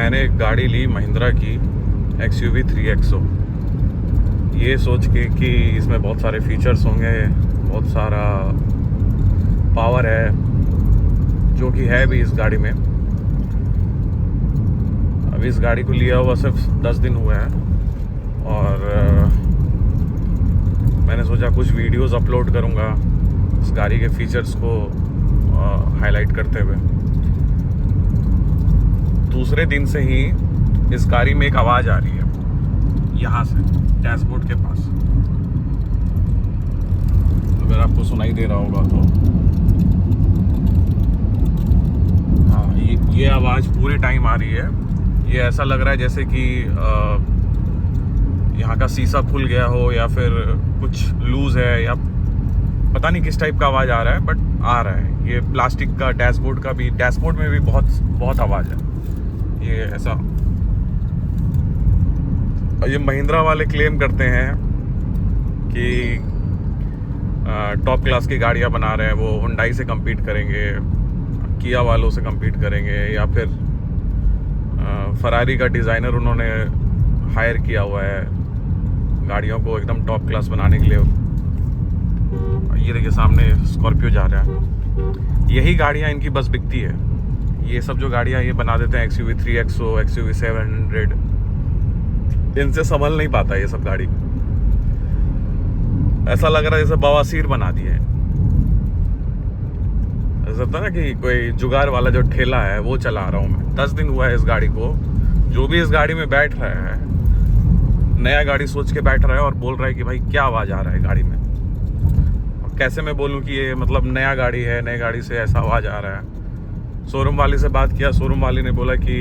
मैंने एक गाड़ी ली महिंद्रा की XUV 3XO, ये सोच के कि इसमें बहुत सारे फीचर्स होंगे, बहुत सारा पावर है, जो कि है भी इस गाड़ी में। अब इस गाड़ी को लिया हुआ सिर्फ 10 दिन हुए हैं और मैंने सोचा कुछ वीडियोस अपलोड करूंगा इस गाड़ी के फीचर्स को हाईलाइट करते हुए। दूसरे दिन से ही इस गाड़ी में एक आवाज़ आ रही है यहाँ से डैशबोर्ड के पास, अगर आपको सुनाई दे रहा होगा तो। हाँ, ये आवाज़ पूरे टाइम आ रही है। ये ऐसा लग रहा है जैसे कि यहाँ का शीशा खुल गया हो या फिर कुछ लूज है, या पता नहीं किस टाइप का आवाज़ आ रहा है, बट आ रहा है। ये प्लास्टिक का डैशबोर्ड का भी, डैशबोर्ड में भी बहुत आवाज़ है। ये ऐसा, ये महिंद्रा वाले क्लेम करते हैं कि टॉप क्लास की गाड़ियाँ बना रहे हैं, वो हुंडई से compete करेंगे, किया वालों से compete करेंगे, या फिर फरारी का डिज़ाइनर उन्होंने हायर किया हुआ है गाड़ियों को एकदम टॉप क्लास बनाने के लिए। ये देखिए सामने स्कॉर्पियो जा रहा है। यही गाड़ियाँ इनकी बस बिकती है। ये सब जो गाड़ियाँ ये बना देते हैं XUV 3XO, XUV 700, इनसे संभल नहीं पाता ये सब गाड़ी। ऐसा लग रहा है जैसे बवासीर बना दिए। ऐसा होता है ना कि कोई जुगाड़ वाला जो ठेला है वो चला रहा हूँ मैं। 10 दिन हुआ है इस गाड़ी को। जो भी इस गाड़ी में बैठ रहा है नया गाड़ी सोच के बैठ रहा है और बोल रहा है कि भाई क्या आवाज़ आ रहा है गाड़ी में। और कैसे मैं बोलूँ कि ये मतलब नया गाड़ी है, नई गाड़ी से ऐसा आवाज़ आ रहा है। शोरूम वाले से बात किया, शोरूम वाले ने बोला कि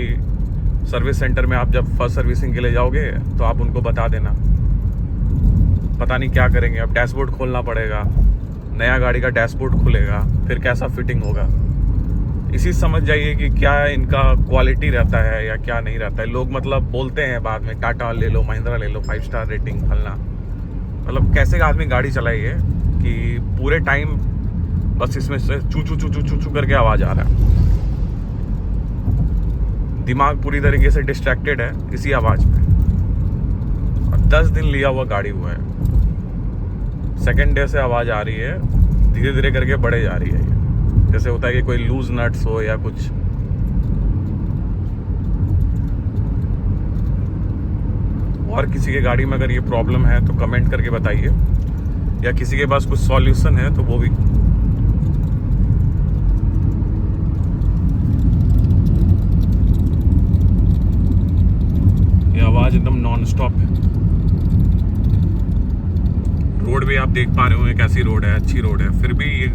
सर्विस सेंटर में आप जब फर्स्ट सर्विसिंग के लिए जाओगे तो आप उनको बता देना। पता नहीं क्या करेंगे, अब डैशबोर्ड खोलना पड़ेगा, नया गाड़ी का डैशबोर्ड खुलेगा, फिर कैसा फिटिंग होगा। इसी समझ जाइए कि क्या इनका क्वालिटी रहता है या क्या नहीं रहता है। लोग मतलब बोलते हैं बाद में टाटा ले लो, महिंद्रा ले लो, 5 स्टार रेटिंग फलना। मतलब कैसे आदमी गाड़ी चलाइए कि पूरे टाइम बस इसमें से चू चू चू चू चू चू करके आवाज़ आ रहा है। दिमाग पूरी तरीके से डिस्ट्रैक्टेड है इसी आवाज़ में। और 10 दिन लिया हुआ गाड़ी हुआ है, सेकेंड डे से आवाज़ आ रही है, धीरे धीरे करके बढ़े जा रही है। ये जैसे होता है कि कोई लूज नट्स हो या कुछ। और किसी के गाड़ी में अगर ये प्रॉब्लम है तो कमेंट करके बताइए, या किसी के पास कुछ सॉल्यूशन है तो वो भी। ये आवाज़ एकदम नॉन स्टॉप है। रोड भी आप देख पा रहे हो कैसी रोड है, अच्छी रोड है, फिर भी ये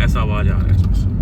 ऐसा आवाज़ आ रहा है इसमें।